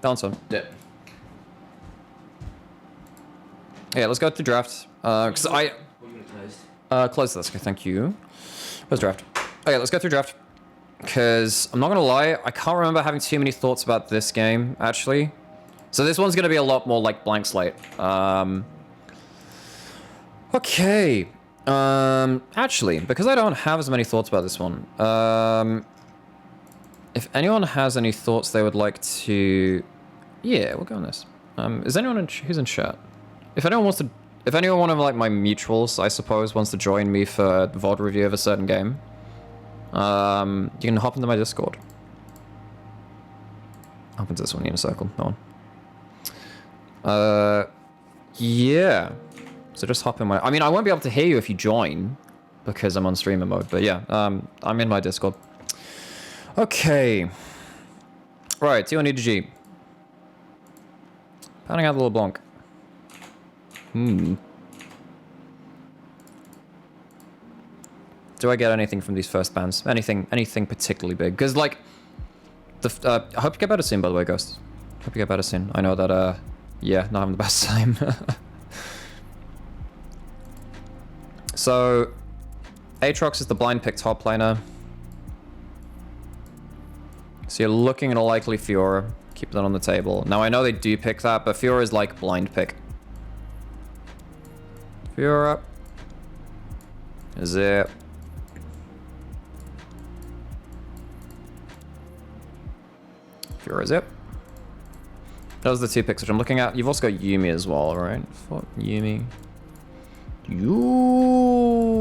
Answer. Yeah. Yeah, let's go to draft. Because I... What are you gonna close? Close this. Okay, thank you. Where's draft? Okay, let's go through draft. Because I'm not going to lie, I can't remember having too many thoughts about this game, actually. So this one's going to be a lot more like blank slate. Okay. Actually, because I don't have as many thoughts about this one, if anyone has any thoughts they would like to... Yeah, we'll go on this. Is anyone who's in chat? If anyone wants to... If anyone one of like my mutuals, I suppose, wants to join me for VOD review of a certain game, you can hop into my Discord. Hop into this one in a circle. No one. Yeah. So just hop in my... I mean, I won't be able to hear you if you join, because I'm on streamer mode, but yeah, I'm in my Discord. Okay. Right, T1 EDG. Pounding out the LeBlanc. Do I get anything from these first bans? Anything particularly big? Because, like, I hope you get better soon, by the way, Ghost. Hope you get better soon. I know that, yeah, not having the best time. So, Aatrox is the blind pick top laner. So you're looking at a likely Fiora. Keep that on the table. Now, I know they do pick that, but Fiora is like blind pick. Fiora. Is it? Fiora is it? Those are the two picks which I'm looking at. You've also got Yuumi as well, right? Fuck Yuumi. Yuumi.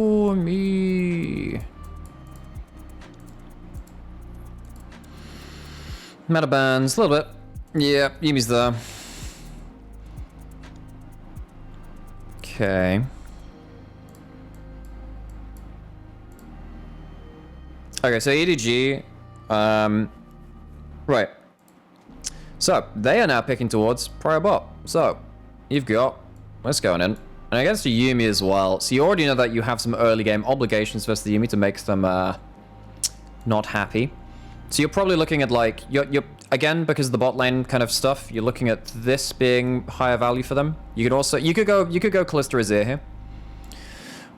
Meta bans, a little bit. Yeah, Yumi's there. Okay. Okay, so EDG. Right. So, they are now picking towards Prior Bot. So, you've got... Let's go in. And against Yuumi as well. So, you already know that you have some early game obligations versus the Yuumi to make them not happy. So you're probably looking at like, you're again, because of the bot lane kind of stuff, you're looking at this being higher value for them. You could also, you could go Kalista Azir here.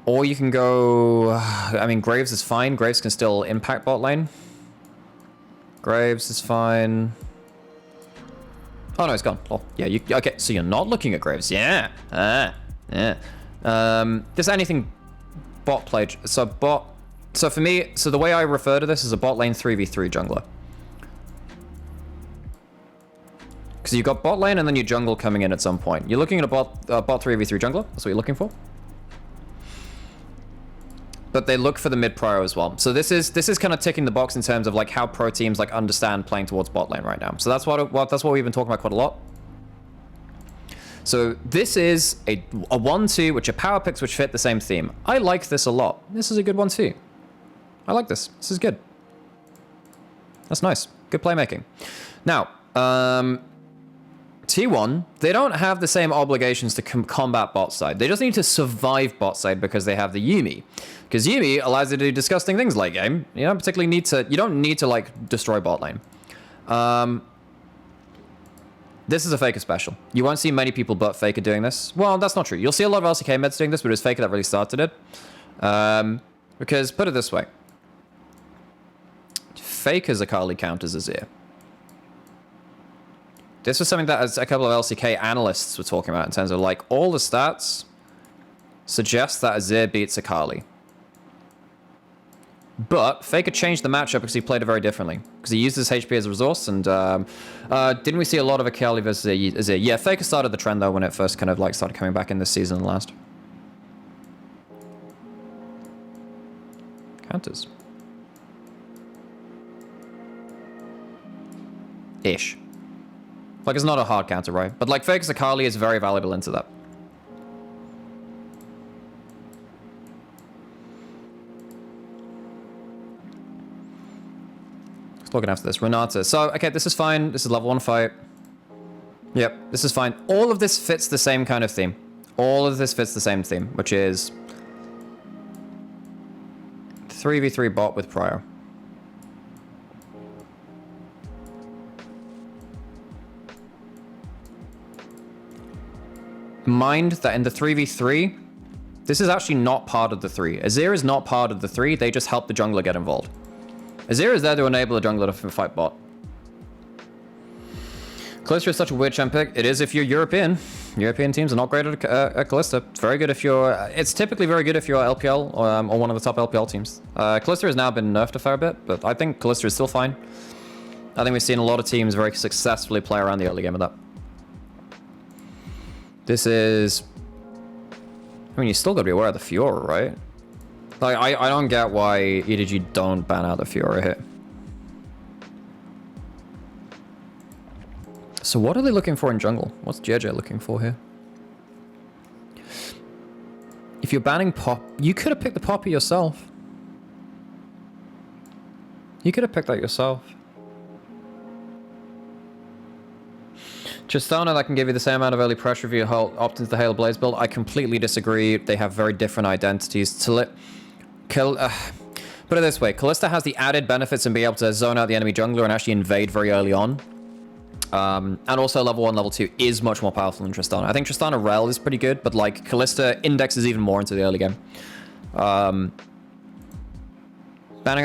Or you can go, I mean, Graves is fine. Graves can still impact bot lane. Graves is fine. Oh no, it's gone. Oh, yeah, okay, so you're not looking at Graves. Yeah. Yeah. Just anything bot play, so bot, so for me, so the way I refer to this is a bot lane 3v3 jungler. Because you've got bot lane and then your jungle coming in at some point. You're looking at a bot 3v3 jungler. That's what you're looking for. But they look for the mid prio as well. So this is kind of ticking the box in terms of like how pro teams like understand playing towards bot lane right now. So that's what we've been talking about quite a lot. So this is a 1-2, which are power picks which fit the same theme. I like this a lot. This is a good one too. I like this. This is good. That's nice. Good playmaking. Now, T1, they don't have the same obligations to combat bot side. They just need to survive bot side because they have the Yuumi. Because Yuumi allows you to do disgusting things late game. You don't particularly need to, you don't need to like destroy bot lane. This is a Faker special. You won't see many people but Faker doing this. Well, that's not true. You'll see a lot of LCK meds doing this, but it was Faker that really started it. Because, put it this way. Faker's Akali counters Azir. This was something that a couple of LCK analysts were talking about in terms of like all the stats suggest that Azir beats Akali. But Faker changed the matchup because he played it very differently. Because he used his HP as a resource, and didn't we see a lot of Akali versus Azir? Yeah, Faker started the trend though when it first kind of like started coming back in this season and last. Counters. Ish. Like, it's not a hard counter, right? But like Faker's Akali is very valuable into that. Just looking after this. Renata. So, okay, this is fine. This is level 1 fight. Yep, this is fine. All of this fits the same kind of theme. All of this fits the same theme, which is 3v3 bot with Prio. mind that in the 3v3, this is actually not part of the 3. Azir is not part of the 3, they just help the jungler get involved. Azir is there to enable the jungler to fight bot. Kalista is such a weird champ pick. It is if you're European. European teams are not great at Kalista. It's very good if you're... It's typically very good if you're LPL or one of the top LPL teams. Kalista has now been nerfed a fair bit, but I think Kalista is still fine. I think we've seen a lot of teams very successfully play around the early game of that. This is... I mean, you still gotta be aware of the Fiora, right? Like, I don't get why EDG don't ban out the Fiora here. So what are they looking for in jungle? What's JJ looking for here? If you're banning Pop... You could have picked the Poppy yourself. You could have picked that yourself. Tristana, that can give you the same amount of early pressure if you opt into the Hail Blaze build. I completely disagree. They have very different identities. Put it this way. Kalista has the added benefits in being able to zone out the enemy jungler and actually invade very early on. And also level 1, level 2 is much more powerful than Tristana. I think Tristana Rel is pretty good, but like Kalista indexes even more into the early game. Banning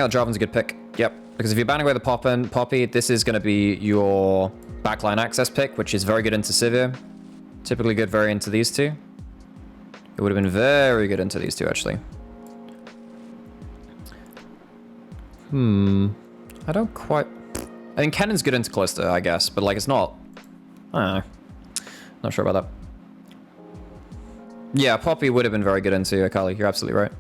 out Jarvan's a good pick. Yep. Because if you're banning away the Poppy, this is going to be your backline access pick, which is very good into Sivir. Typically good very into these two. It would have been very good into these two, actually. I don't quite... I mean, Kennen's good into Kalista, I guess, but like it's not... I don't know. Not sure about that. Yeah, Poppy would have been very good into Akali. You're absolutely right.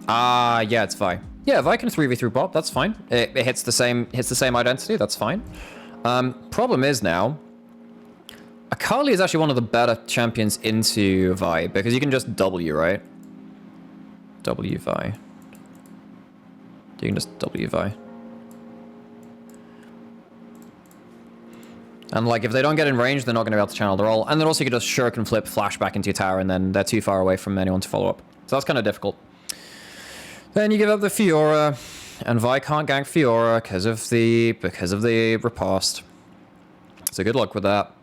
Yeah, it's Vi. Yeah, Vi can 3v3 bot. That's fine. It hits the same identity. That's fine. Problem is now, Akali is actually one of the better champions into Vi because you can just W, right? W Vi. You can just W Vi. And like, if they don't get in range, they're not going to be able to channel their ult. And then also you can just shuriken and flip, flash back into your tower, and then they're too far away from anyone to follow up. So that's kind of difficult. Then you give up the Fiora, and Vi can't gank Fiora because of the riposte. So good luck with that.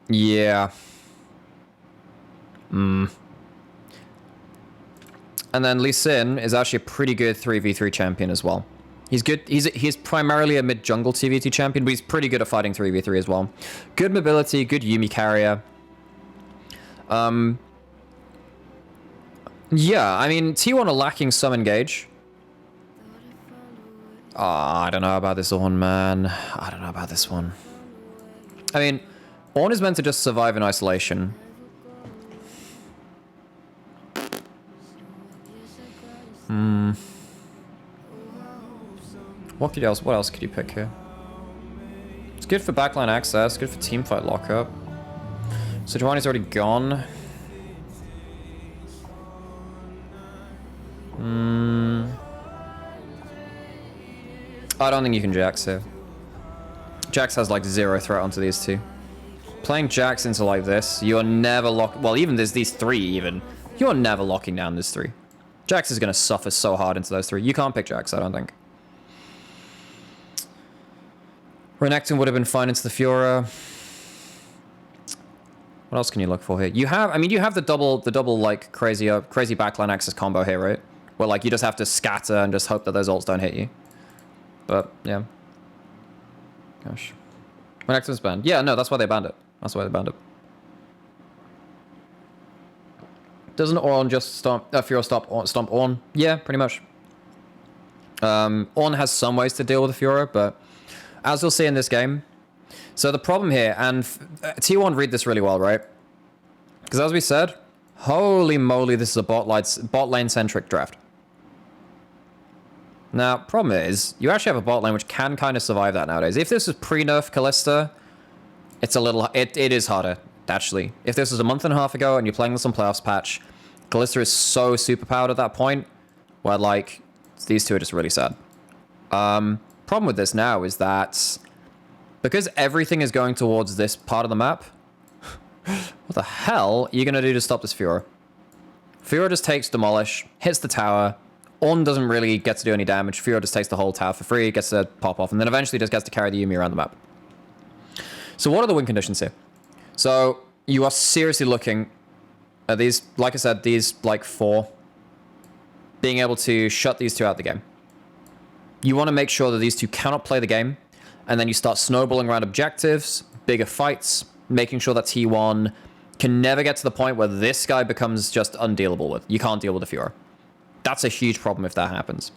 Yeah. And then Lee Sin is actually a pretty good 3v3 champion as well. He's good. He's primarily a mid-jungle TVT champion, but he's pretty good at fighting 3v3 as well. Good mobility, good Yuumi carrier. Yeah, I mean, T1 are lacking some engage. I don't know about this one, man. I don't know about this one. I mean, Ornn is meant to just survive in isolation. What else could you pick here? It's good for backline access, good for teamfight lockup. So Giovanni's already gone. I don't think you can Jax here. Jax has like 0 threat onto these two. Playing Jax into like this, you are never well, even there's these 3 even. You are never locking down this 3. Jax is going to suffer so hard into those 3. You can't pick Jax, I don't think. Renekton would have been fine into the Fiora. What else can you look for here? You have the double like crazy backline access combo here, right? Where like you just have to scatter and just hope that those ults don't hit you. But yeah. Gosh. Renekton's banned. Yeah, no, that's why they banned it. That's why they banned it. Doesn't Ornn just stomp Ornn? Yeah, pretty much. Ornn has some ways to deal with the Fiora, but as you'll see in this game, so the problem here, and T1 read this really well, right? Because as we said, holy moly, this is a bot lane centric draft. Now, problem is, you actually have a bot lane which can kind of survive that nowadays. If this was pre-nerf Kalista, it is harder, actually. If this was a month and a half ago and you're playing this on playoffs patch, Kalista is so super powered at that point, where like, these two are just really sad. Problem with this now is that because everything is going towards this part of the map, what the hell are you going to do to stop this Fiora? Fiora just takes Demolish, hits the tower, Ornn doesn't really get to do any damage, Fiora just takes the whole tower for free, gets to pop off, and then eventually just gets to carry the Yuumi around the map. So what are the win conditions here? So you are seriously looking at these, like I said, these like 4, being able to shut these 2 out the game. You want to make sure that these 2 cannot play the game, and then you start snowballing around objectives, bigger fights, making sure that T1 can never get to the point where this guy becomes just undealable with. You can't deal with the Fiora. That's a huge problem if that happens.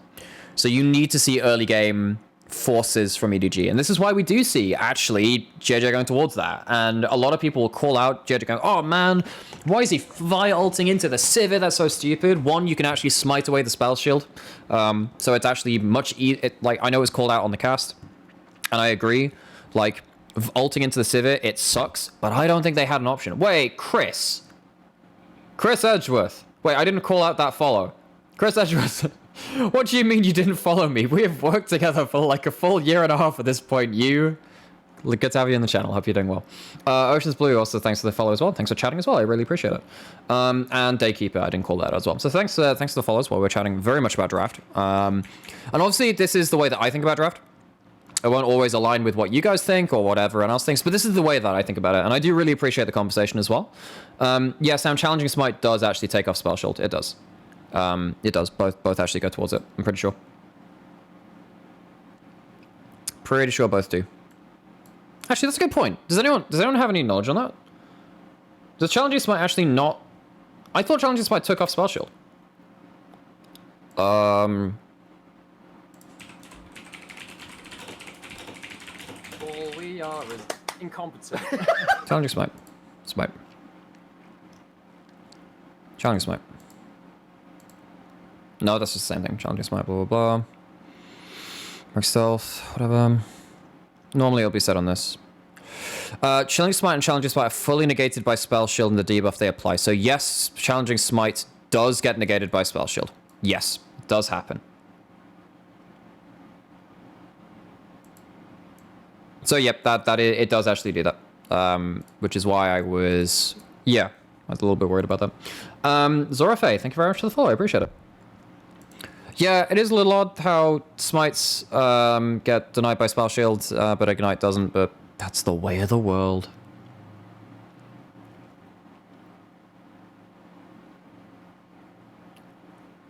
So you need to see early game forces from EDG. And this is why we do see, actually, JJ going towards that. And a lot of people will call out JJ going, oh man, why is he fire ulting into the Sivir? That's so stupid. One, you can actually smite away the spell shield. So it's actually much like, I know it's called out on the cast, and I agree. Like, ulting into the Sivir, it sucks, but I don't think they had an option. Wait, Chris Edgeworth. Wait, I didn't call out that follow. Chris Edgeworth. What do you mean you didn't follow me? We have worked together for like a full 1.5 years at this point. Good to have you on the channel. Hope you're doing well. Ocean's Blue also, thanks for the follow as well. Thanks for chatting as well. I really appreciate it. And Daykeeper, I didn't call that as well. So thanks for the follow as well. We're chatting very much about draft. And obviously this is the way that I think about draft. It won't always align with what you guys think or what everyone else thinks, but this is the way that I think about it. And I do really appreciate the conversation as well. Yeah, Sam, challenging smite does actually take off spell shield. It does. It does. Both actually go towards it. I'm pretty sure. Pretty sure both do. Actually, that's a good point. Does anyone have any knowledge on that? Does challenging smite actually not? I thought challenging smite took off spell shield. All we are is incompetent. Challenging smite. Smite. Challenging smite. No, that's just the same thing. Challenging smite, blah, blah, blah. Mark stealth, whatever. Normally it'll be set on this. Challenging smite and challenging smite are fully negated by spell shield and the debuff they apply. So yes, challenging smite does get negated by spell shield. Yes, it does happen. So yep, it does actually do that. Which is why I was a little bit worried about that. Zorafe, thank you very much for the follow. I appreciate it. Yeah, it is a little odd how smites get denied by spell shields, but ignite doesn't, but that's the way of the world.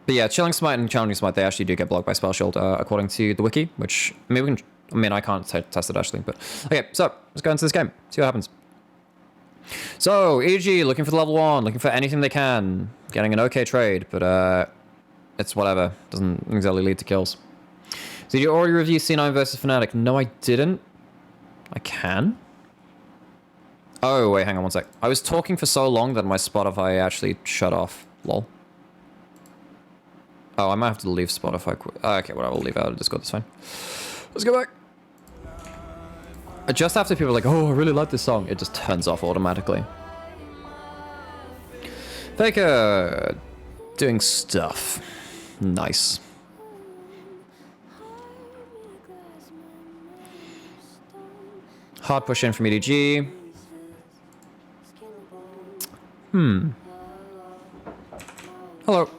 But yeah, chilling smite and challenging smite, they actually do get blocked by spell shield, according to the wiki, which, I can't test it actually, but okay, so let's go into this game, see what happens. So, EDG, looking for the level 1, looking for anything they can, getting an okay trade, but it's whatever. Doesn't exactly lead to kills. So did you already review C9 versus Fnatic? No, I didn't. I can. Oh, wait, hang on one sec. I was talking for so long that my Spotify actually shut off. Lol. Oh, I might have to leave Spotify. Okay, whatever. I'll leave out of Discord. That's fine. Let's go back. Just after people are like, oh, I really like this song, it just turns off automatically. Faker. Doing stuff. Nice. Hard push in from EDG. Hello.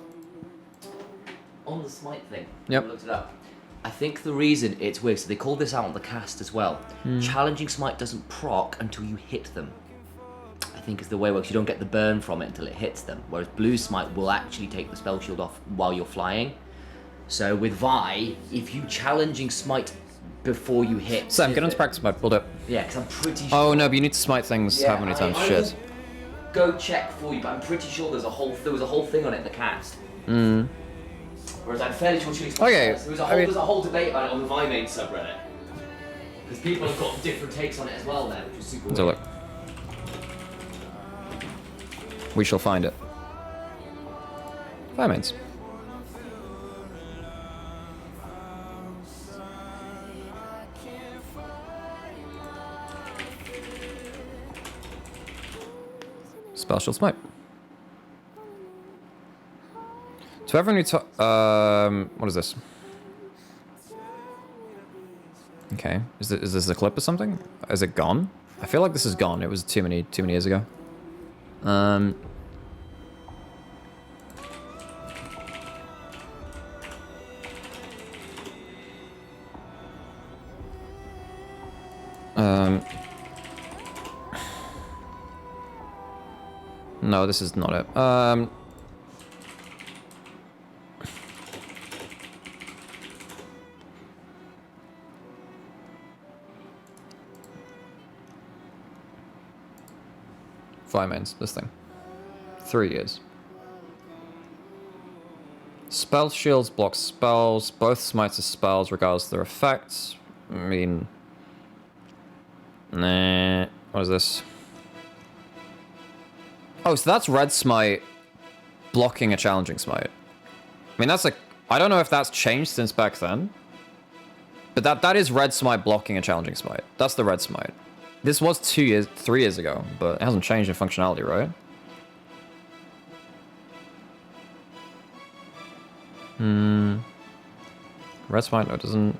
On the smite thing, Yep. I looked it up. I think the reason it's weird, so they called this out on the cast as well. Challenging smite doesn't proc until you hit them. I think is the way it works. You don't get the burn from it until it hits them, whereas blue smite will actually take the spell shield off while you're flying. So with Vi, if you challenging smite before you hit... Sam, get on to practice mode. We'll do it. Yeah, because I'm pretty sure... Oh no, but you need to smite things how many times? Shit. Go check for you, but I'm pretty sure there was a whole thing on it in the cast. Whereas I'm fairly sure Chili Smite Okay, there's a whole debate about it on the Vi main subreddit. Because people have got different takes on it as well there, which was super So weird. look. We shall find it. Fire mains. Spell shield smite. To everyone who what is this? Okay, is this a clip or something? Is it gone? I feel like this is gone. It was too many years ago. No, this is not it. Five mains, this thing. 3 years. Spell shields block spells. Both smites are spells regardless of their effects. I mean... Nah. What is this? Oh, so that's red smite blocking a challenging smite. I mean, that's like... I don't know if that's changed since back then. But that is red smite blocking a challenging smite. That's the red smite. This was 3 years ago, but it hasn't changed in functionality, right? Red smite, no, it doesn't.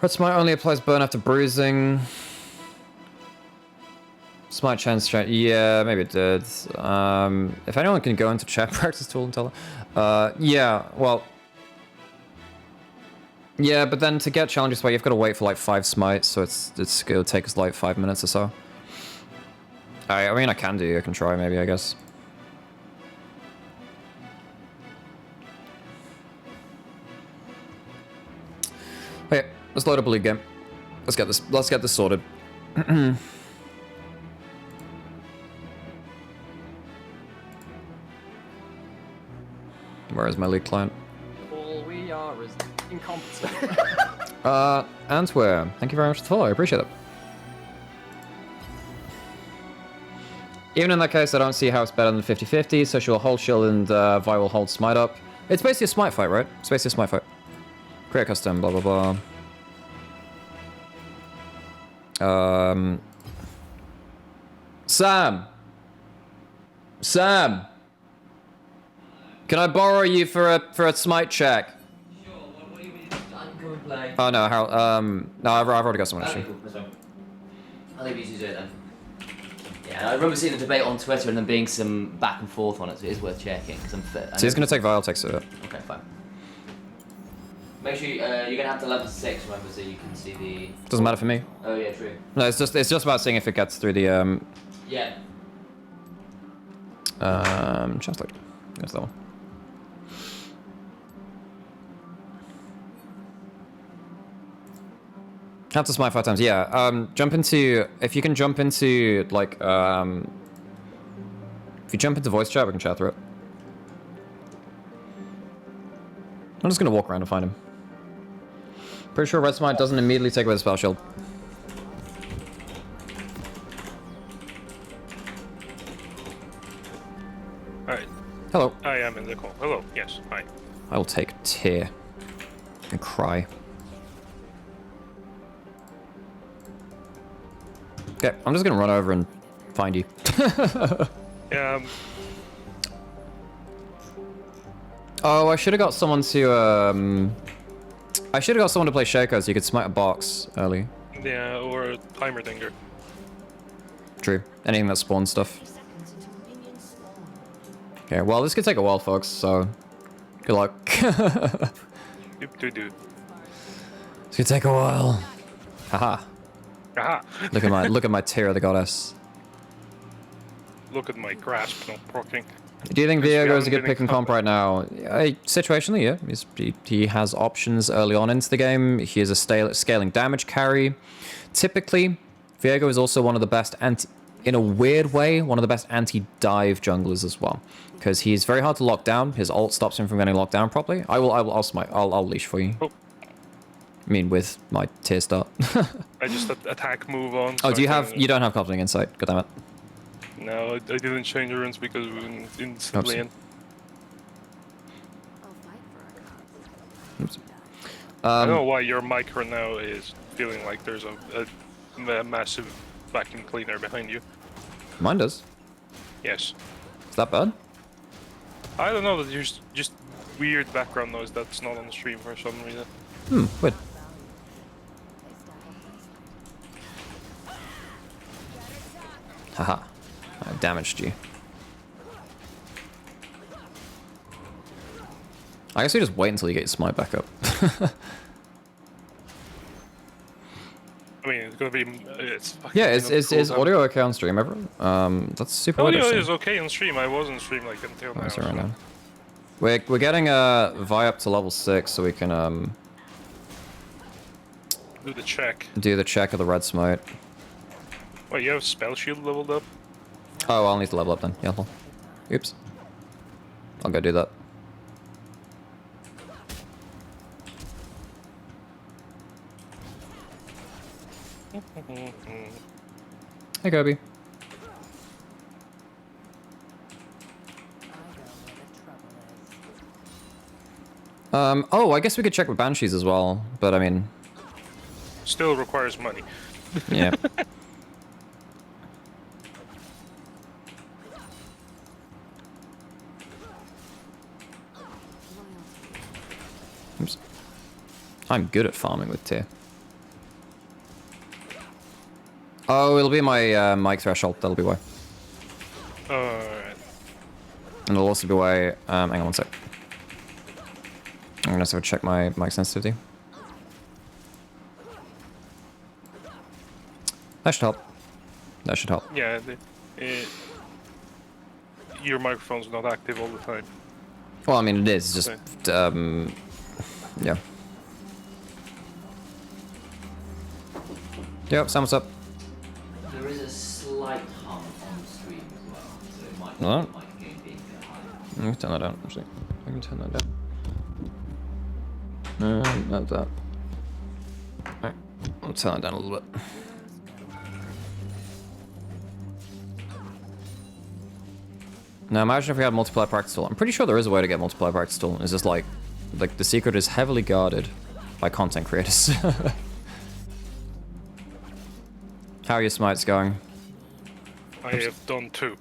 Red smite only applies burn after bruising. Smite chance chat, yeah, maybe it did. If anyone can go into chat practice tool and tell her. Yeah, well. Yeah, but then to get challenges, you've got to wait for like 5 smites, so it'll take us like 5 minutes or so. I mean, I can try maybe, I guess. Okay, let's load up a league game. Let's get this sorted. Where is my league client? All we are is incompetent. Antwer, thank you very much for the follow, I appreciate it. Even in that case, I don't see how it's better than 50-50, so she'll hold shield and Vi will hold smite up. It's basically a smite fight, right? It's basically a smite fight. Create custom, blah blah blah. Sam! Can I borrow you for a smite check? Sure, what do you mean? I can come and play. Oh no, no, I've already got someone Okay, actually. cool, that's fine. I'll leave you to do it then. Yeah, I remember seeing a debate on Twitter and there being some back and forth on it, so it is worth checking. Cause So he's gonna take Vile, takes it. Okay, fine. Make sure you're gonna have to level 6, remember, so you can see the... Doesn't matter for me. Oh yeah, true. No, it's just about seeing if it gets through the Yeah. translate. That's that one. Have to smite 5 times, yeah. Jump into, if you can jump into, like, if you jump into voice chat, we can chat through it. I'm just gonna walk around and find him. Pretty sure red smite doesn't immediately take away the spell shield. Hi. Hello. I am in the call. Hello. Yes. Hi. I will take a tear and cry. Okay, I'm just gonna run over and find you. Oh, I should have got someone to I should have got someone to play Shaco so you could smite a box early. Yeah, or a timer dinger. True. Anything that spawns stuff. Okay, well this could take a while, folks, so good luck. Do. This could take a while. Haha. Aha! Look at my tear of the goddess. Look at my grasp not proccing. Do you think Because we Viego is a haven't good been pick in and comp right now? Situationally, yeah. He has options early on into the game. He is a scaling damage carry. Typically, Viego is also one of the best in a weird way, one of the best anti-dive junglers as well. Because he's very hard to lock down. His ult stops him from getting locked down properly. I'll smite. I'll leash for you. Oh. I mean, with my tier start. I just attack move on. Oh, so do you I have? can- You don't have Coupling Insight. God damn it. No, I didn't change the runes because we went instantly in. Oops. I don't know why your micro now is feeling like there's a massive vacuum cleaner behind you. Mine does. Yes. Is that bad? I don't know, there's just weird background noise that's not on the stream for some reason. Weird. Haha. I damaged you. I guess we just wait until you get your smite back up. I mean, it's gonna be. It's fucking Yeah, is cool. audio okay on stream, everyone? That's super Audio interesting. is okay on stream. I was on stream like until now. Oh, sorry, so- now. We're getting Vi up to level 6 so we can Do the check. do the check of the red smite. Wait, you have Spellshield leveled up? Oh, I'll need to level up then. Yeah. Lol. Oops. I'll go do that. Hey, Kobe. Oh, I guess we could check with Banshees as well, but I mean, Still requires money. yeah. Oops. I'm good at farming with tier. Oh, it'll be my mic threshold, that'll be why. Alright. And it'll also be why, hang on one sec. I'm gonna sort of check my mic sensitivity. That should help. That should help. Yeah, your microphone's not active all the time. Well, I mean, it is, just, yeah. Yep, someone's up. There is a slight hum on the stream as well, so it might What? mic gain being a bit higher. Let me turn that down, actually. I can turn that down. No, not that. Alright, I'll turn that down a little bit. Now imagine if we had multiplayer practice tool. I'm pretty sure there is a way to get multiplayer practice tool. It's just like the secret is heavily guarded by content creators. How are your smites going? I have done 2.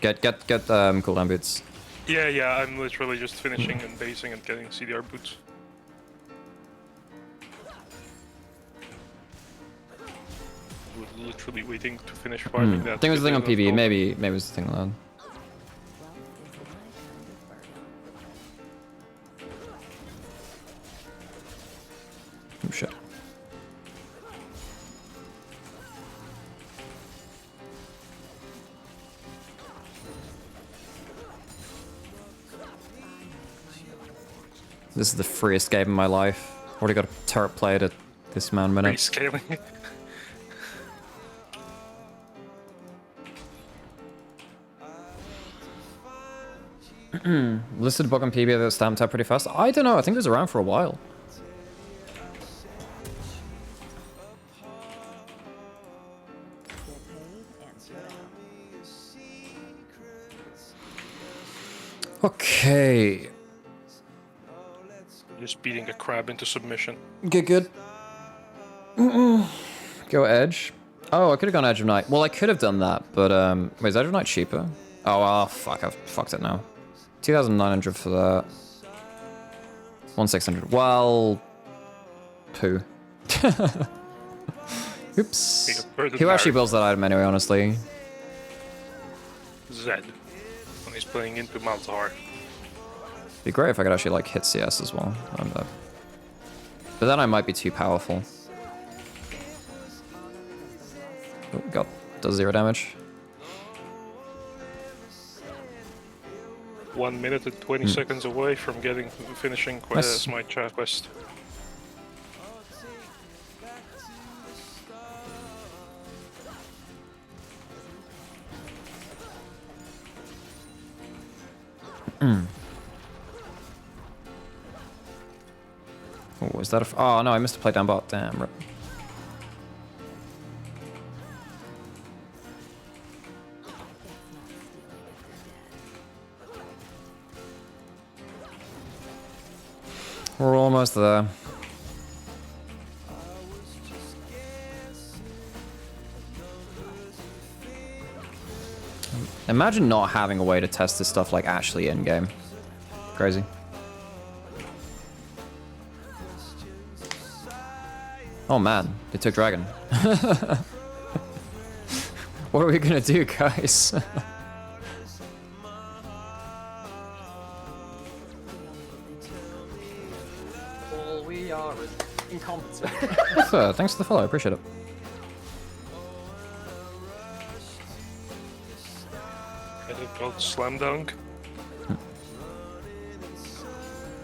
Get cooldown boots. Yeah, I'm literally just finishing and basing and getting CDR boots. We're literally waiting to finish farming that. I think it was the thing on to get PB. gold. Maybe it was the thing on that. Oh shit. This is the freest game in my life. Already got a turret played at this man minute. Rescaling. Listed book on PB that stamped out pretty fast. I don't know. I think it was around for a while. Okay. Just beating a crab into submission. Good. Go Edge. Oh, I could have gone Edge of Night. Well, I could have done that, but wait, is Edge of Night cheaper? Oh, fuck, I've fucked it now. 2,900 for that. 1,600. Well, poo. Oops. Who actually builds that item anyway, honestly? Zed. When he's playing into Malzahar. Be great if I could actually like hit CS as well. But then I might be too powerful. Oh, God, does 0 damage. 1 minute and 20 seconds away from finishing Nice. Smite chat quest. Oh, is that a... Oh, no, I missed a play down bot. Damn, rip. We're almost there. Imagine not having a way to test this stuff like actually in-game. Crazy. Oh man, they took dragon. What are we gonna do, guys? All we are is incompetent. Thanks for the follow, I appreciate it. I've got slam dunk.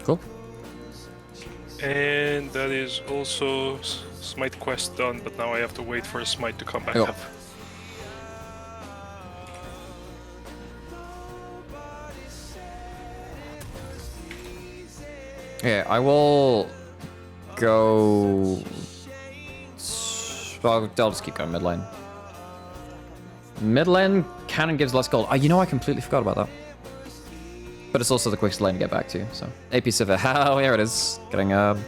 Cool. And that is also smite quest done, but now I have to wait for a smite to come back Cool. up. Yeah, I will go. I'll just keep going mid lane. Mid lane cannon gives less gold. Oh, you know, I completely forgot about that. But it's also the quickest lane to get back to, so. AP Sivir. Oh, here it is. Getting, Okay,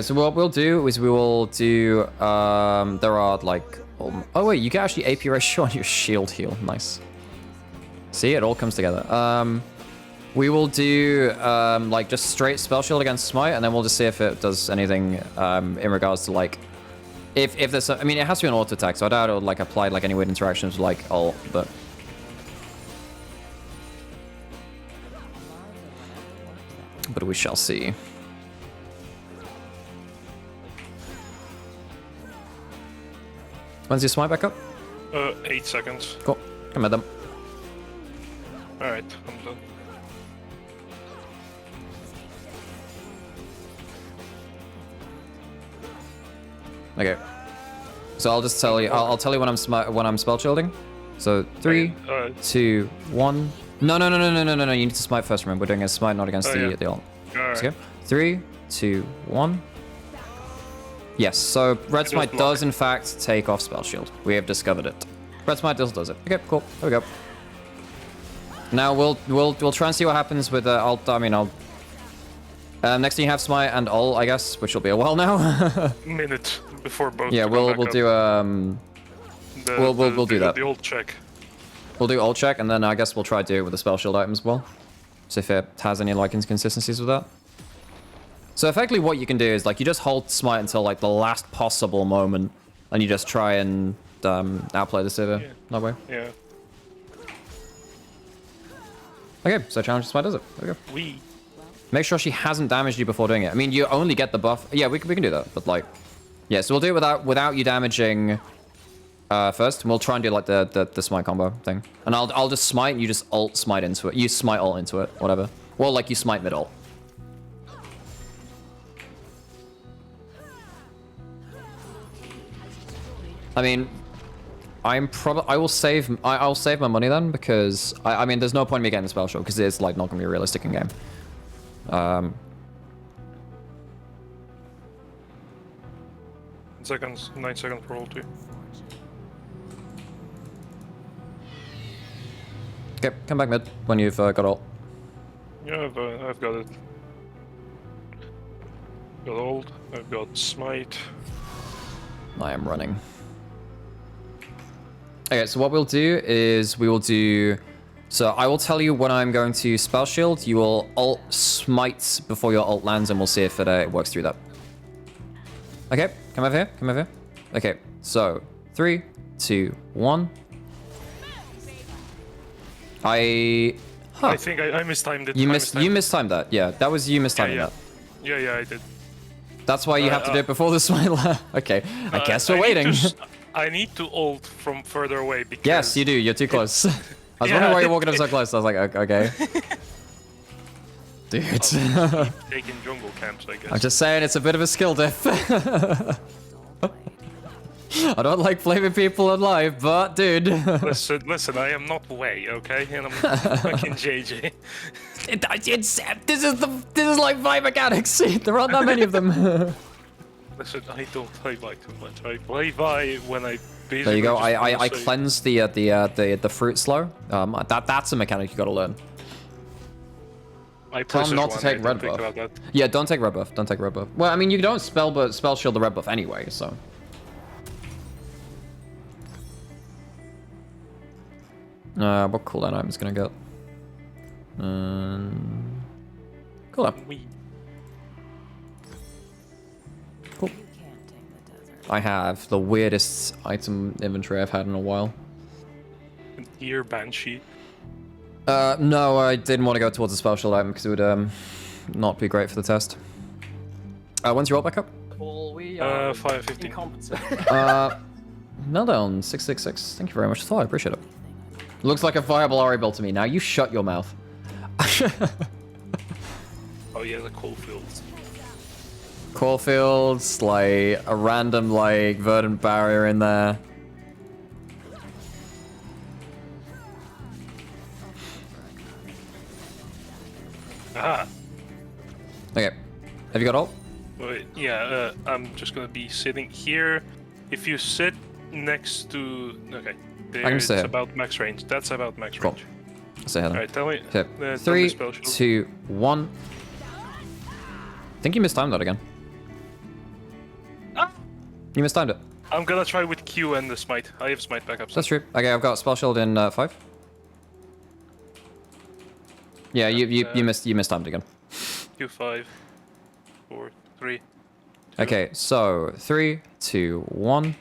so what we'll do is we will do, there are, like... Oh, wait, you can actually AP ratio on your shield heal. Nice. See, it all comes together. We will do, like, just straight spell shield against smite, and then we'll just see if it does anything, in regards to, like... If there's, I mean, it has to be an auto attack, so I doubt it would like apply like any weird interactions with like ult, but. But we shall see. When's your smite back up? 8 seconds. Cool. Come at them. Alright, I'm done. Okay. So I'll just tell you. I'll tell you when I'm spell shielding. So 3, 2, 1. No. You need to smite first. Remember, we're doing a smite, not against the ult. Alright. Okay. 3, 2, 1. Yes. So red smite does in fact take off spell shield. We have discovered it. Red smite does it. Okay. Cool. There we go. Now we'll try and see what happens with ult. I mean, I'll. Next thing you have smite and ult, I guess, which will be a while now. Minute before both. Yeah, we'll do we'll do that. The old check. We'll do ult check, and then I guess we'll try to do it with the spell shield item as well. See if it has any like inconsistencies with that. So effectively, what you can do is like you just hold smite until like the last possible moment, and you just try and outplay the Sivir that way. Yeah. Okay, so challenge smite does it. There we go. Make sure she hasn't damaged you before doing it. I mean, you only get the buff. Yeah, we can do that, but like, yeah. So we'll do it without you damaging first. And we'll try and do like the smite combo thing. And I'll just smite. And you just ult smite into it. You smite ult into it, whatever. Well, like you smite mid ult. I mean, I'll save my money then because I mean, there's no point in me getting the spell shield because it's like not gonna be realistic in game. 9 seconds for ulti. Okay, come back mid when you've got ult. Yeah, I've got it. Got ult. I've got smite. I am running. Okay, so what we'll do is we will do. So I will tell you when I'm going to spell shield. You will ult smite before your ult lands, and we'll see if it works through that. Okay, come over here. Come over here. Okay, so 3, 2, 1. I think I mistimed it. You mistimed that. Yeah, that was you mistiming that. Yeah, I did. That's why you have to do it before the smite. Okay, I guess we're waiting. I need to ult from further away because... Yes, you do. You're too close. I was wondering why you're walking up so close. I was like, okay. Dude. Taking jungle camps, I guess. I'm just saying it's a bit of a skill diff. I don't like flaming people alive, but dude. listen, I am not Way, okay? And I'm fucking JJ. This is like five mechanics. There aren't that many of them. Listen, I don't play by too much. I play by when I basically. There you go. I cleansed the fruit slow. That's a mechanic you gotta learn. Tell him not to take red buff. Yeah, don't take red buff. Don't take red buff. Well, I mean, you don't spell shield the red buff anyway, so. What cooldown item is gonna get? Cooldown. Cool. I have the weirdest item inventory I've had in a while. An ear banshee. No, I didn't want to go towards the spell shield item because it would not be great for the test. When's your ult back up? All we are 550. incompetent. Meltdown 666. Thank you very much. I appreciate it. Looks like a viable Ari build to me. Now you shut your mouth. Oh yeah, the coal fields. Coalfields, like a random like verdant barrier in there. Aha. Okay. Have you got ult? Wait, yeah, I'm just gonna be sitting here. If you sit next to... Okay. There, I can it's stay here. about max range. That's about max Cool. range. Say hello. Alright, tell me... Okay. tell me 3, spell shield. 2, 1. I think you mistimed that again. Ah! You mistimed it. I'm gonna try with Q and the smite. I have smite backups. That's true. Okay, I've got spell shield in 5. Yeah, you mistimed again. Q5, 4, 3. 2. Okay, so 3, 2, 1.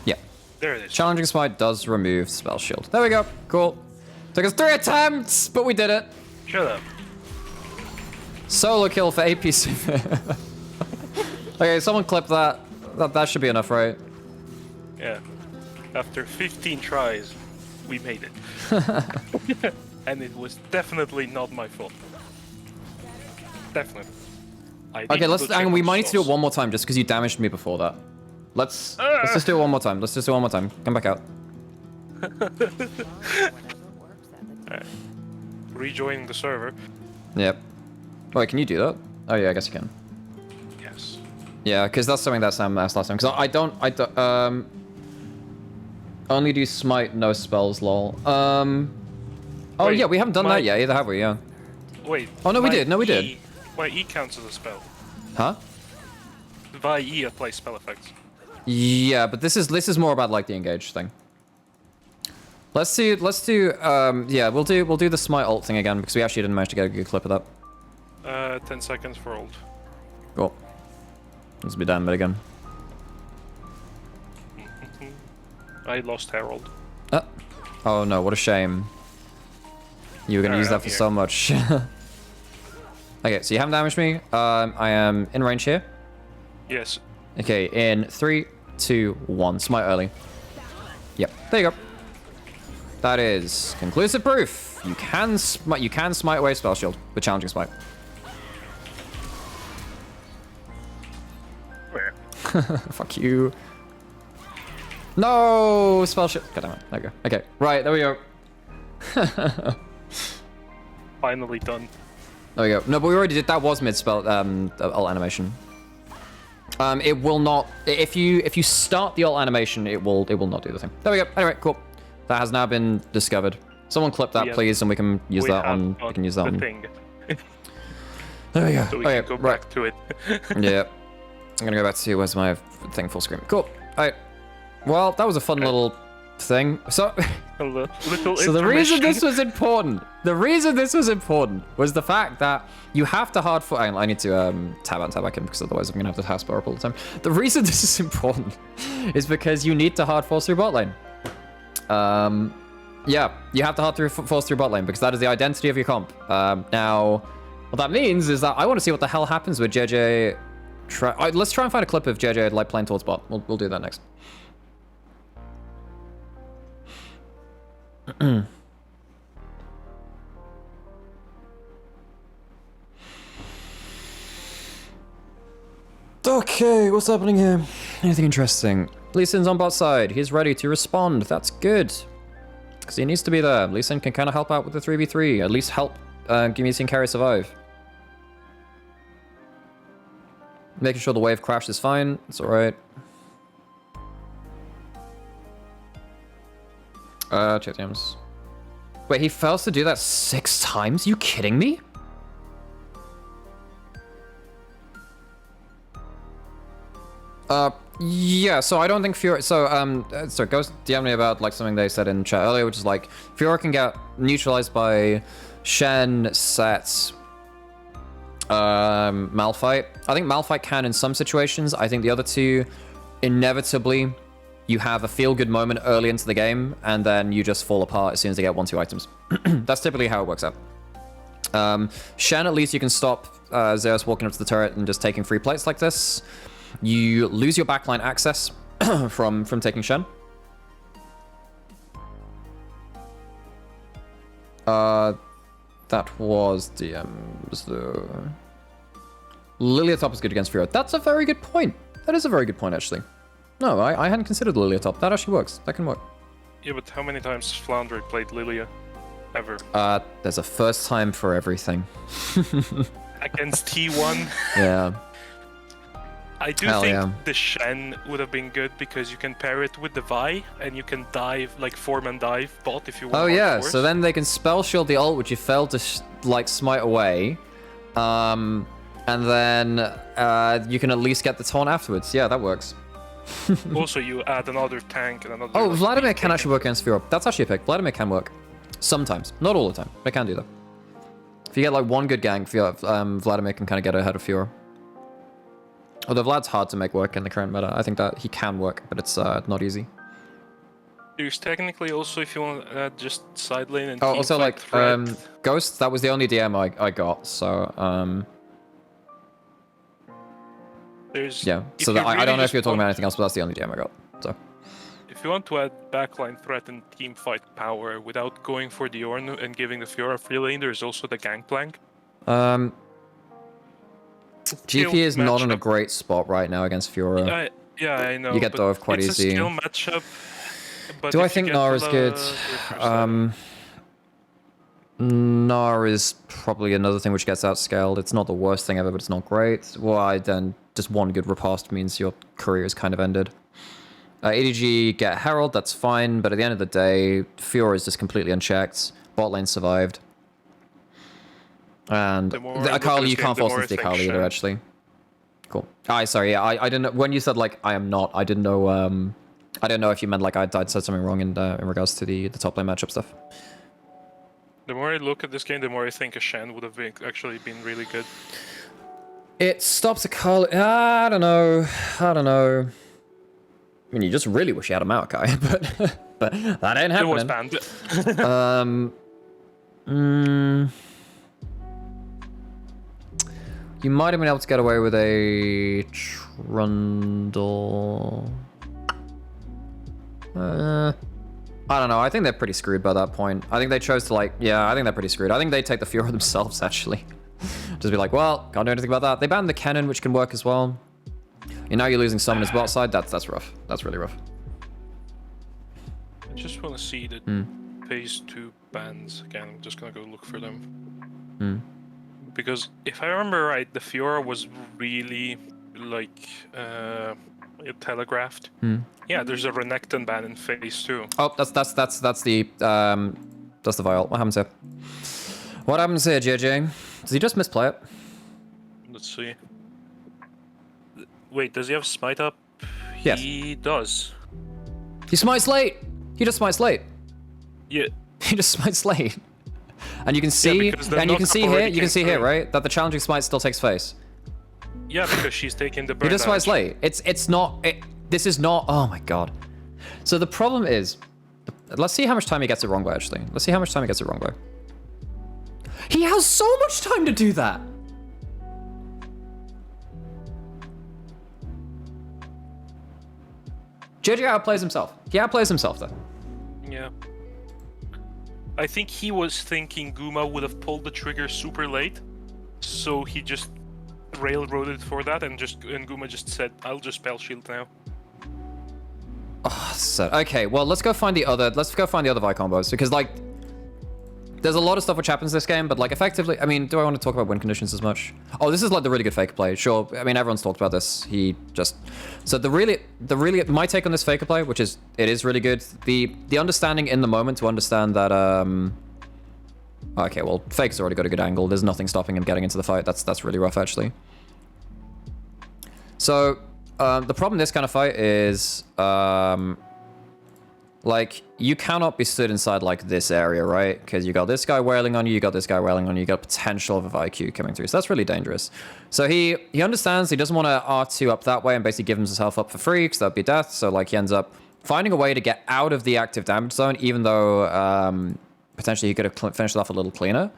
Yeah. There it is. Challenging smite does remove spell shield. There we go. Cool. Took us 3 attempts, but we did it. Shut up. Solo kill for AP Sivir. Okay, someone clip that. That should be enough, right? Yeah. After 15 tries, we made it. And it was definitely not my fault. Definitely. Okay, we might need to do it one more time just because you damaged me before that. Let's just do it one more time. Let's just do it one more time. Come back out. Alright. Rejoin the server. Yep. Wait, can you do that? Oh yeah, I guess you can. Yes. Yeah, because that's something that Sam asked last time. Because I don't only do smite, no spells, lol. Oh Wait, yeah, we haven't done that yet either, have we? Yeah. Wait. Oh, no, we my did. No, we did. My E counts as a spell. Huh? Via E applies spell effects. Yeah, but this is more about like the engage thing. Let's do yeah, we'll do the smite ult thing again because we actually didn't manage to get a good clip of that. 10 seconds for ult. Cool. Let's be done, but again. I lost Herald. Oh no, what a shame. You were gonna use that for so much. Okay, so you haven't damaged me. I am in range here. Yes. Okay, in 3, 2, 1. Smite early. Yep, there you go. That is conclusive proof. You can smite away spell shield with challenging smite. Where? Fuck you. No spell shield. God damn it. There we go. Okay, right, there we go. Finally done. There we go. No, but we already did. That was mid spell ult animation. It will not. If you start the ult animation, it will not do the thing. There we go. Anyway, cool. That has now been discovered. Someone clip that, Yeah. please, and we can use that on. We can use that the on. thing. There we go. So we Okay, can go right. back to it. Yeah. I'm gonna go back to where's my thing full screen. Cool. Alright. Well, that was a fun little thing. So So the reason this was important, was the fact that you have to hard force. I need to tab out and tab back in because otherwise I'm gonna have to taskbar up all the time. The reason this is important is because you need to hard force through bot lane. Yeah, you have to hard force through bot lane because that is the identity of your comp. Now, what that means is that I want to see what the hell happens with JJ. Let's try and find a clip of JJ like playing towards bot. We'll do that next. Okay, what's happening here? Anything interesting? Lee Sin's on bot side. He's ready to respond. That's good. Because he needs to be there. Lee Sin can kind of help out with the 3v3. At least help Gimme and Carry survive. Making sure the wave crash is fine. It's alright. Check DMs. Wait, he fails to do that 6 times? You kidding me? Yeah, so I don't think Fiora... So, sorry, Ghost DM me about, like, something they said in chat earlier, which is, like, Fiora can get neutralized by Shen, Set, Malphite. I think Malphite can in some situations. I think the other two, inevitably, you have a feel-good moment early into the game, and then you just fall apart as soon as they get 1-2 items. That's typically how it works out. Shen, at least you can stop Zeus walking up to the turret and just taking free plates like this. You lose your backline access, from taking Shen. That was DMs though. Lilia top is good against Fiora. That's a very good point. That is a very good point, actually. No, I hadn't considered Lilia top. That actually works. That can work. Yeah, but how many times has Flandre played Lilia? Ever. There's a first time for everything. Against T1. Yeah. I do Hell think yeah. the Shen would have been good because you can pair it with the Vi and you can dive, like 4-man dive bot if you want. Oh yeah, force. so then they can spell shield the ult, which you failed to like smite away. And then you can at least get the taunt afterwards. Yeah, that works. Also, you add another tank and another. Oh, like, Vladimir can actually work against Fiora. That's actually a pick. Vladimir can work. Sometimes. Not all the time. But it can do that. If you get like one good gank, Vladimir can kind of get ahead of Fiora. Although Vlad's hard to make work in the current meta. I think that he can work, but it's not easy. There's technically also, if you want to add just side lane and Oh, also like threat. Ghost, that was the only DM I got, so There's, yeah. if So you that, I don't really know if you're just talking about want- anything else, but that's the only DM I got. So If you want to add backline threat and team fight power without going for the Ornn and giving the Fiora free lane, there's also the Gangplank. GP is not in a matchup. great spot right now against Fiora. Yeah, I know. You get but dove quite it's easy. a skill matchup. But Do if I you think get Nara's good? there's no Nara is probably another thing which gets outscaled. It's not the worst thing ever, but it's not great. Why then just one good riposte means your career is kind of ended. EDG get Herald, that's fine, but at the end of the day, Fiora is just completely unchecked. Bot lane survived. And The more I look at Akali, this you game, can't the force more into I think Akali either, Shen. actually. Cool. Sorry, yeah, I didn't know, when you said like, I am not, I didn't know, I don't know if you meant like I'd said something wrong in regards to the top lane matchup stuff. The more I look at this game, the more I think a Shen would have actually been really good. It stops Akali, I don't know. I mean, you just really wish you had a Maokai, but that ain't It was happening. banned. You might have been able to get away with a Trundle. I don't know. I think they're pretty screwed by that point. I think they chose to like, yeah, I think they're pretty screwed. I think they take the Fiora themselves, actually. Just be like, well, can't do anything about that. They banned the cannon, which can work as well. And now you're losing Summoner's bot side. That's rough. That's really rough. I just want to see the phase 2 bans again. I'm just gonna go look for them. Because if I remember right, the Fiora was really like telegraphed. Yeah, there's a Renekton ban in phase 2. Oh, that's the vial. What happens here? What happens here, JJ? Does he just misplay it? Let's see. Wait, does he have smite up? Yes. He does. He smites late. He just smites late. Yeah. He just smites late. And you can see, because the and you can knockup see here, already you can came see here, through. right, that the challenging smite still takes face. Yeah, because she's taking the burn He just smites damage. late. It's not. This is not. Oh my god. So the problem is, let's see how much time he gets it wrong by. Actually, let's see how much time he gets it wrong by. He has so much time to do that. JJ outplays himself. He outplays himself though. Yeah. I think he was thinking Guma would have pulled the trigger super late, so he just railroaded for that, and Guma just said, "I'll just spell shield now." Oh, so, okay, well let's go find the other. Let's go find the other Vi combos because like, there's a lot of stuff which happens this game, but like effectively, I mean, do I want to talk about win conditions as much? Oh, this is like the really good Faker play. Sure, I mean everyone's talked about this. He just so the really my take on this Faker play, which is it is really good. The understanding in the moment to understand that okay, well Faker's already got a good angle. There's nothing stopping him getting into the fight. That's really rough actually. So the problem in this kind of fight is like, you cannot be stood inside, like, this area, right? Because you got this guy wailing on you, you got this guy wailing on you, you got potential of a IQ coming through. So that's really dangerous. So he understands he doesn't want to R2 up that way and basically give himself up for free, because that would be death. So, like, he ends up finding a way to get out of the active damage zone, even though potentially he could have finished it off a little cleaner.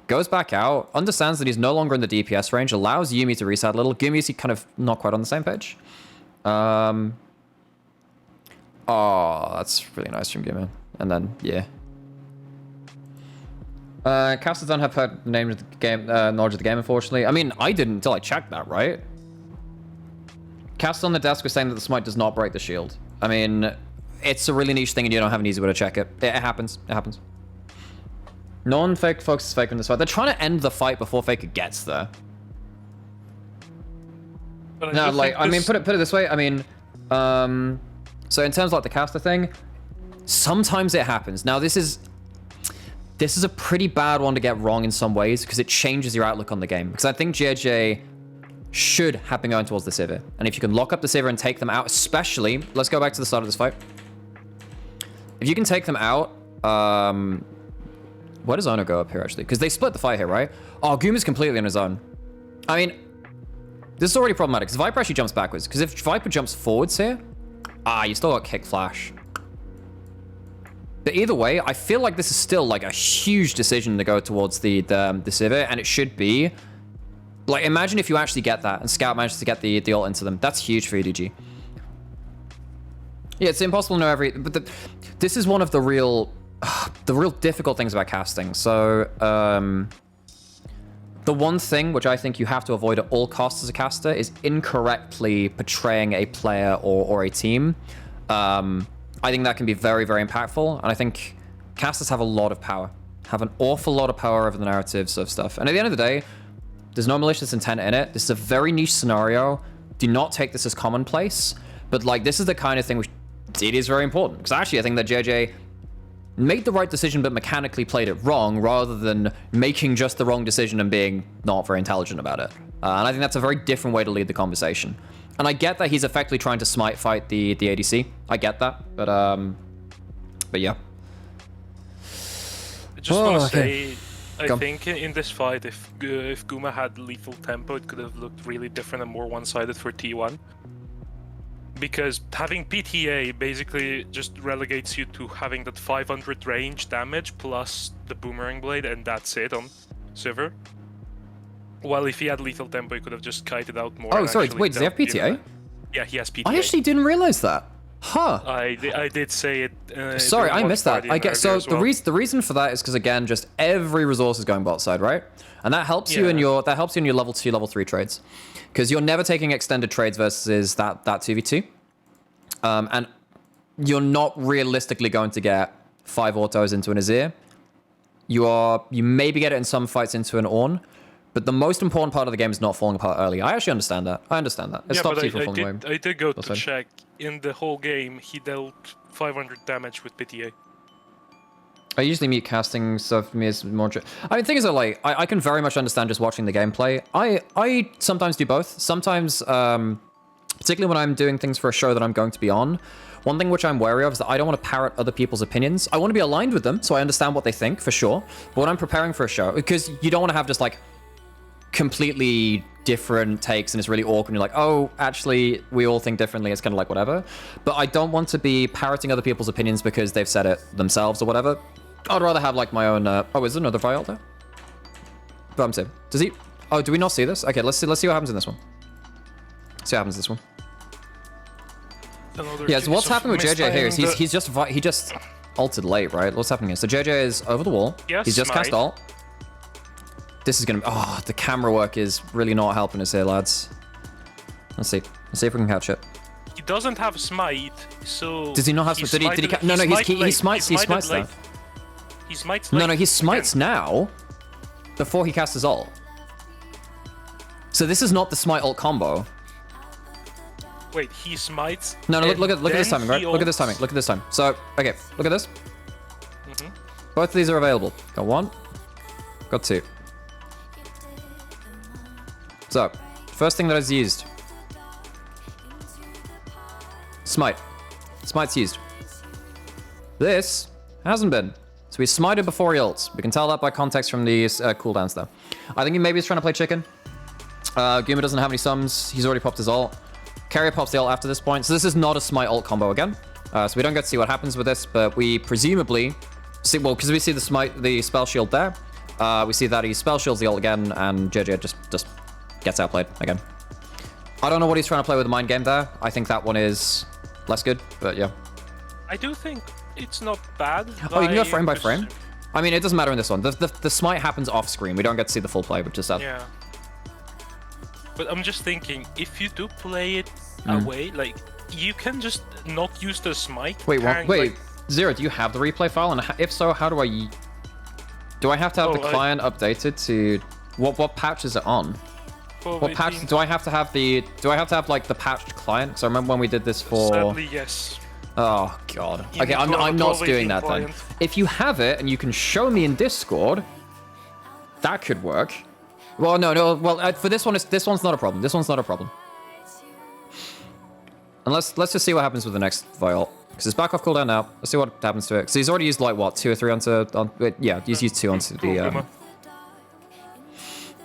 Goes back out, understands that he's no longer in the DPS range, allows Yuumi to reset a little. Yumi's kind of not quite on the same page. Oh, that's really nice from Guma. And then, yeah. Casters don't have her name of the game, knowledge of the game, unfortunately. I mean, I didn't until I checked that, right? Cast on the desk was saying that the smite does not break the shield. I mean, it's a really niche thing and you don't have an easy way to check it. It happens. It happens. No one focuses Faker in this fight. They're trying to end the fight before Faker gets there. No, like, I mean, put it this way. I mean, so in terms of like the caster thing, sometimes it happens. Now, this is a pretty bad one to get wrong in some ways because it changes your outlook on the game. Because I think JJ should have been going towards the Sivir. And if you can lock up the Sivir and take them out, especially, let's go back to the start of this fight. If you can take them out, where does Ono go up here, actually? Because they split the fight here, right? Oh, Guma's completely on his own. I mean, this is already problematic, because Viper actually jumps backwards. Because if Viper jumps forwards here, you still got Kick Flash. But either way, I feel like this is still, like, a huge decision to go towards the Sivir, and it should be. Like, imagine if you actually get that, and Scout manages to get the ult into them. That's huge for EDG. Yeah, it's impossible to know but this is one of the real difficult things about casting. So, the one thing which I think you have to avoid at all costs as a caster is incorrectly portraying a player or a team. I think that can be very, very impactful. And I think casters have a lot of power, have an awful lot of power over the narratives of stuff. And at the end of the day, there's no malicious intent in it. This is a very niche scenario. Do not take this as commonplace. But like, this is the kind of thing which it is very important. Because actually, I think that JJ made the right decision, but mechanically played it wrong, rather than making just the wrong decision and being not very intelligent about it. And I think that's a very different way to lead the conversation. And I get that he's effectively trying to smite fight the ADC. I get that, but yeah. I just want to say, I think in this fight, if Guma had lethal tempo, it could have looked really different and more one-sided for T1. Because having PTA basically just relegates you to having that 500 range damage plus the boomerang blade, and that's it on Sivir. Well, if he had lethal tempo, he could have just kited out more. Oh, sorry, wait, does he have PTA? Yeah, he has PTA. I actually didn't realize that. Huh. I did say it. Sorry, I missed that. I get so the reason for that is because again, just every resource is going bot side, right? And that helps you in your level 2, level 3 trades, because you're never taking extended trades versus that 2v2, and you're not realistically going to get 5 autos into an Azir. You maybe get it in some fights into an Ornn. But the most important part of the game is not falling apart early. I actually understand that. I understand that. It stops you from falling away. I did go to check. In the whole game, he dealt 500 damage with PTA. I usually mute casting, so for me it's more... I mean, things are like, I can very much understand just watching the gameplay. I sometimes do both. Sometimes, particularly when I'm doing things for a show that I'm going to be on, one thing which I'm wary of is that I don't want to parrot other people's opinions. I want to be aligned with them, so I understand what they think, for sure. But when I'm preparing for a show, because you don't want to have just like completely different takes and it's really awkward and you're like, oh, actually we all think differently, it's kind of like whatever. But I don't want to be parroting other people's opinions because they've said it themselves or whatever. I'd rather have like my own oh, is there another vial there? But I'm does he... Oh, do we not see this? Okay, let's see what happens in this one. See what happens in this one. Yeah, so what's happening with JJ here is he just ulted late, right? What's happening here? So JJ is over the wall. Yes, he's just cast ult. This is gonna be... Oh, the camera work is really not helping us here, lads. Let's see if we can catch it. He doesn't have smite, so... Does he not have smite? Did he no, he smites there. He smites late. No, he smites now, before he casts his ult. So this is not the smite ult combo. Wait, he smites... No, look at this timing, right? Look at this timing. So, okay, look at this. Both of these are available. Got 1, got 2. So, first thing that is used. Smite. Smite's used. This hasn't been. So he smited before he ults. We can tell that by context from the cooldowns though. I think maybe he's trying to play chicken. Guma doesn't have any sums. He's already popped his ult. Carrier pops the ult after this point. So this is not a smite ult combo again. So we don't get to see what happens with this, but we presumably see, well, because we see the spell shield there. We see that he spell shields the ult again, and JJ just gets outplayed again. I don't know what he's trying to play with the mind game there. I think that one is less good, but yeah. I do think it's not bad. Oh, you can go frame by frame? I mean, it doesn't matter in this one. The smite happens off screen. We don't get to see the full play, which is sad. Yeah. But I'm just thinking, if you do play it away, like, you can just not use the smite. Wait, what? carrying, Wait, like- Zero, do you have the replay file? And if so, how do I... Do I have to have the client updated to... What patch is it on? What patch do I have to have the... Do I have to have, like, the patched client? Because I remember when we did this for... Sadly, yes. Oh, God. You Okay, need to have I'm a not 1218 doing that then. client. If you have it and you can show me in Discord, that could work. Well, no. Well, for this one, this one's not a problem. This one's not a problem. And let's just see what happens with the next Viol. Because it's back off cooldown now. Let's see what happens to it. Because he's already used, like, what, 2 or 3 onto... yeah, he's used 2 onto the...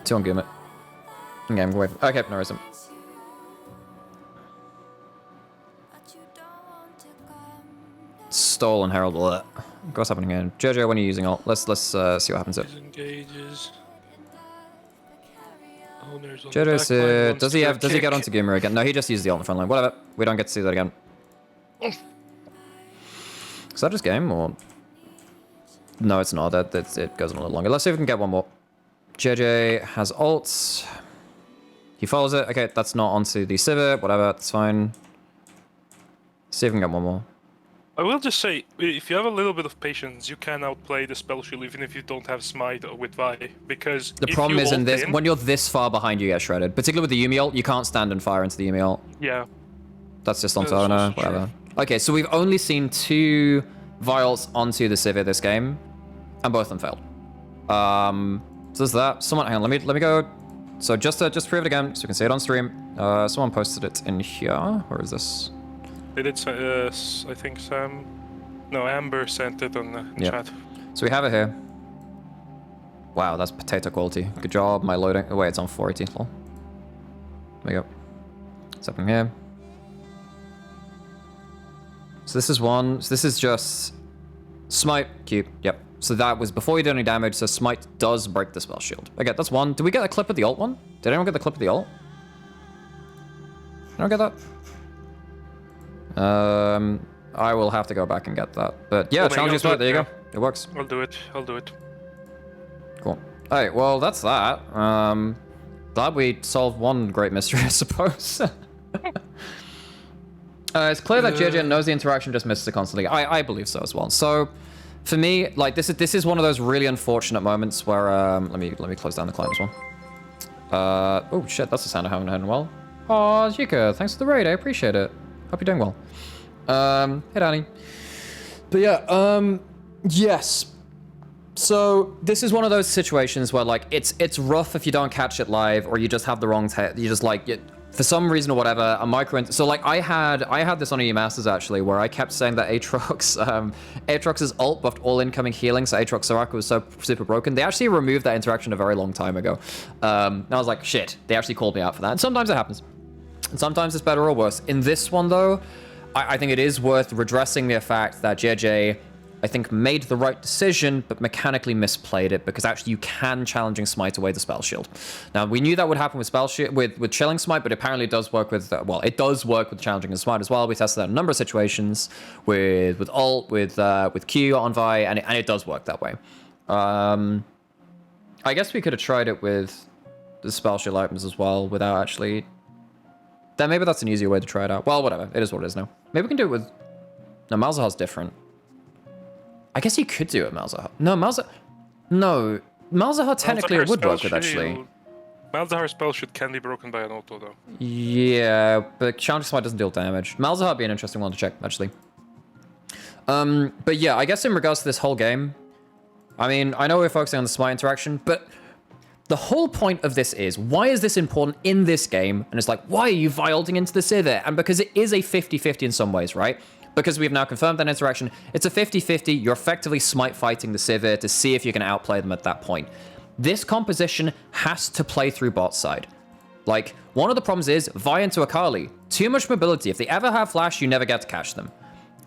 2 on Gumit. Okay, I'm going... Okay, no reason. Stolen Herald. Bleh. What's happening here? Jojo, when are you using ult? Let's see what happens to it. Disengages. Jojo, does he get onto Gimmer again? No, he just used the ult in the front line. Whatever. We don't get to see that again. Is that just game or? No, it's not. It goes on a little longer. Let's see if we can get one more. JJ has ults. He follows it. Okay, that's not onto the Sivir. Whatever, that's fine. See if we can get one more. I will just say, if you have a little bit of patience, you can outplay the Spellshield even if you don't have smite or with Vi, because The problem is in this, when you're this far behind, you get shredded. Particularly with the Yuumi ult, you can't stand and fire into the Yuumi ult. Yeah. That's just on That's also Sona, whatever. Okay, so we've only seen 2 Viols onto the Sivir this game, and both of them failed. So there's that. Someone, hang on, let me go. So just prove it again, so we can see it on stream. Someone posted it in here. Where is this? They did, I think Sam... No, Amber sent it on the chat. So we have it here. Wow, that's potato quality. Good job, my loading. Oh wait, it's on 480. Lol. There we go. What's happening here? So this is one. So this is just smite, Q. Yep. So that was before you did any damage, so smite does break the spell shield. Okay, that's one. Did we get a clip of the ult one? Did anyone get the clip of the ult? Did I get that? I will have to go back and get that. But yeah, challenging smite, there you go. It works. I'll do it. Cool. Alright, well, that's that. Glad we solved one great mystery, I suppose. It's clear that JJ knows the interaction, just misses it constantly. I believe so as well. So, for me, like, this is one of those really unfortunate moments where, let me close down the client as well. Oh shit, that's the sound I haven't heard in a while. Aw, Zika, thanks for the raid, I appreciate it. Hope you're doing well. Hey Danny. But yeah, yes. So this is one of those situations where like it's rough if you don't catch it live or you just have the wrong you just like for some reason or whatever a micro. So like I had this on EU Masters actually where I kept saying that Aatrox's ult buffed all incoming healing, so Aatrox Soraka was so super broken. They actually removed that interaction a very long time ago. And I was like, shit, they actually called me out for that. And sometimes it happens. And sometimes it's better or worse. In this one though, I think it is worth redressing the fact that JJ, I think, made the right decision, but mechanically misplayed it, because actually you can challenging smite away the spell shield. Now, we knew that would happen with spell shield, with chilling smite, but apparently it does work with, well, it does work with challenging the smite as well. We tested that in a number of situations with ult, with Q on Vi, and it does work that way. I guess we could have tried it with the spell shield items as well, without actually... Then maybe that's an easier way to try it out. Well, whatever. It is what it is now. Maybe we can do it with... No, Malzahar's different. I guess you could do it with Malzahar. No, No, Malzahar technically it would work with, actually. Malzahar's spell shield can be broken by an auto, though. Yeah, but Challenge Smite doesn't deal damage. Malzahar would be an interesting one to check, actually. But yeah, I guess in regards to this whole game, I mean, I know we're focusing on the Smite interaction, but the whole point of this is, why is this important in this game? And it's like, why are you violting into the Sivir? And because it is a 50-50 in some ways, right? Because we've now confirmed that interaction, it's a 50-50, you're effectively smite fighting the Sivir to see if you can outplay them at that point. This composition has to play through bot side. Like, one of the problems is, Vi into Akali, too much mobility. If they ever have flash, you never get to catch them.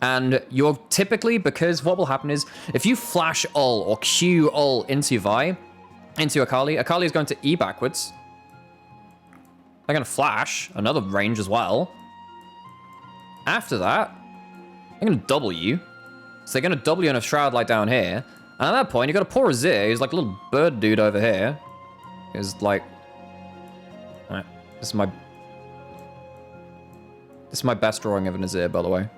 And you're typically, because what will happen is, if you flash ult or Q ult into Vi, into Akali is going to E backwards. They're going to flash, another range as well. After that, They're gonna double you. So they're gonna double you in a shroud like down here. And at that point, you got a poor Azir, who's like a little bird dude over here. Who's like... Right, this is my best drawing of an Azir, by the way.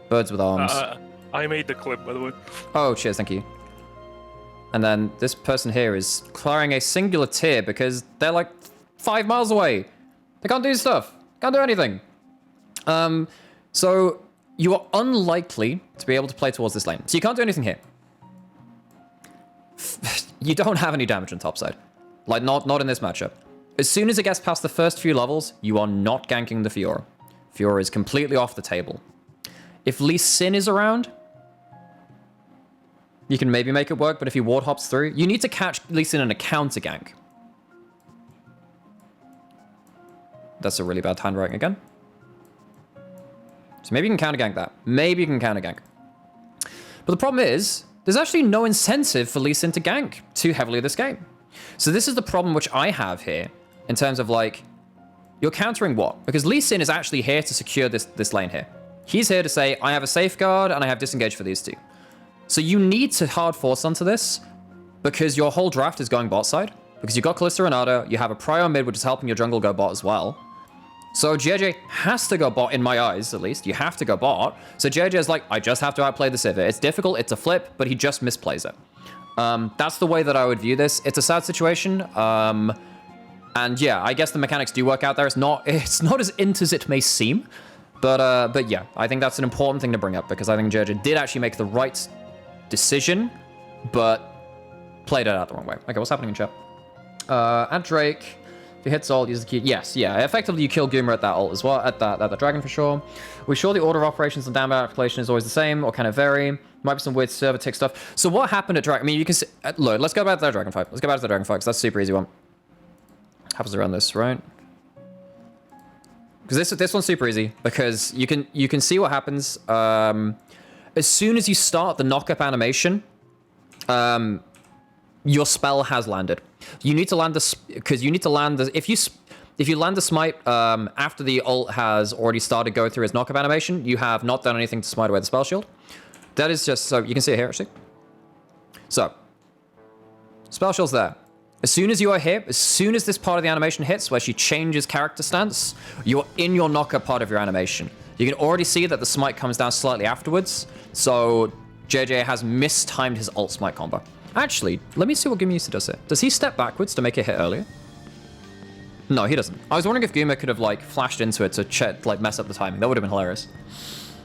Birds with arms. I made the clip, by the way. Oh, cheers, thank you. And then this person here is clearing a singular tier because they're like 5 miles away. They can't do stuff. Can't do anything. So you are unlikely to be able to play towards this lane. So you can't do anything here. You don't have any damage on topside. Like, not in this matchup. As soon as it gets past the first few levels, you are not ganking the Fiora. Fiora is completely off the table. If Lee Sin is around, you can maybe make it work, but if he ward hops through, you need to catch Lee Sin in a counter gank. That's a really bad handwriting again. So maybe you can counter gank that. Maybe you can counter gank. But the problem is, there's actually no incentive for Lee Sin to gank too heavily this game. So this is the problem which I have here, in terms of like, you're countering what? Because Lee Sin is actually here to secure this lane here. He's here to say, I have a safeguard and I have disengage for these two. So you need to hard force onto this because your whole draft is going bot side. Because you've got Kalista Renata, you have a Prio mid which is helping your jungle go bot as well. So JJ has to go bot, in my eyes at least. You have to go bot. So JJ is like, I just have to outplay the Sivir. It's difficult, it's a flip, but he just misplays it. That's the way that I would view this. It's a sad situation. And yeah, I guess the mechanics do work out there. It's not as int as it may seem. But yeah, I think that's an important thing to bring up because I think JJ did actually make the right decision, but played it out the wrong way. Okay, what's happening in chat? At Drake, if he hits ult, use the key. Yes, yeah, effectively you kill Goomer at that ult as well, at that dragon for sure. We're sure the order of operations and damage application is always the same, or can it vary? Might be some weird server tick stuff. So what happened at Dragon? I mean, you can see, look, let's go back to that dragon fight. Let's go back to the dragon fight because that's a super easy one. Happens around this, right? Because this one's super easy because you can see what happens. As soon as you start the knock-up animation, your spell has landed. You need to land this because you need to land the if you land the smite after the ult has already started going through its knock-up animation, you have not done anything to smite away the spell shield. That is just so you can see it here actually. So spell shield's there. As soon as you are here, as soon as this part of the animation hits where she changes character stance, you're in your knock-up part of your animation. You can already see that the smite comes down slightly afterwards, so JJ has mistimed his ult smite combo. Actually, let me see what Gumusa does here. Does he step backwards to make it hit earlier? No, he doesn't. I was wondering if Guma could have like flashed into it to like mess up the timing. That would have been hilarious.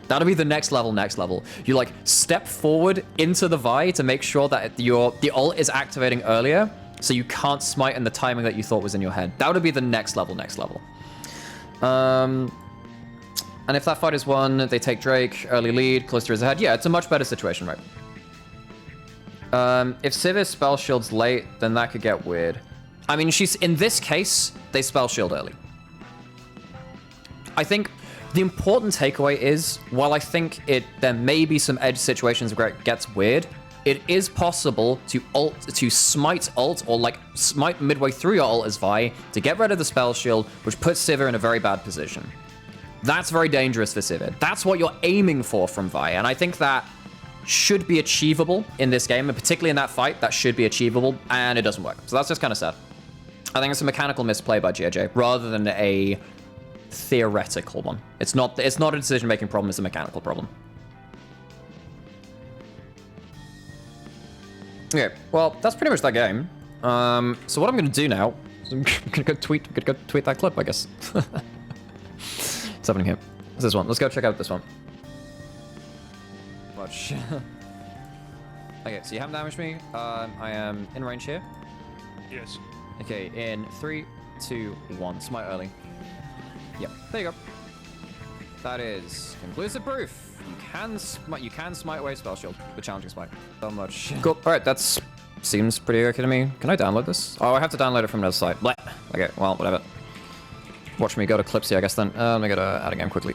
That'll be the next level. You like step forward into the Vi to make sure that the ult is activating earlier, so you can't smite in the timing that you thought was in your head. That would be the next level. And if that fight is won, they take Drake, early lead, Kalista is ahead. Yeah, it's a much better situation, right? If Sivir Spellshield's late, then that could get weird. I mean, in this case, they Spell Shield early. I think the important takeaway is, while I think there may be some edge situations where it gets weird, it is possible to smite ult, or like smite midway through your ult as Vi, to get rid of the Spell Shield, which puts Sivir in a very bad position. That's very dangerous for Sivir. That's what you're aiming for from Vi, and I think that should be achievable in this game, and particularly in that fight, that should be achievable, and it doesn't work. So that's just kind of sad. I think it's a mechanical misplay by JJ, rather than a theoretical one. It's not a decision-making problem, it's a mechanical problem. Okay, well, that's pretty much that game. So what I'm going to do now is I'm going to go tweet that clip, I guess. What's happening here? What's this one? Let's go check out this one. Much. Okay, so you haven't damaged me. I am in range here. Yes. Okay, in 3, 2, 1. Smite early. Yep, there you go. That is conclusive proof. You can smite away Spell Shield with challenging smite. So much. Cool. Alright, that seems pretty okay to me. Can I download this? Oh, I have to download it from another site. Blech. Okay, well, whatever. Watch me go to Clipsy, I guess then. Let me go to add a game quickly.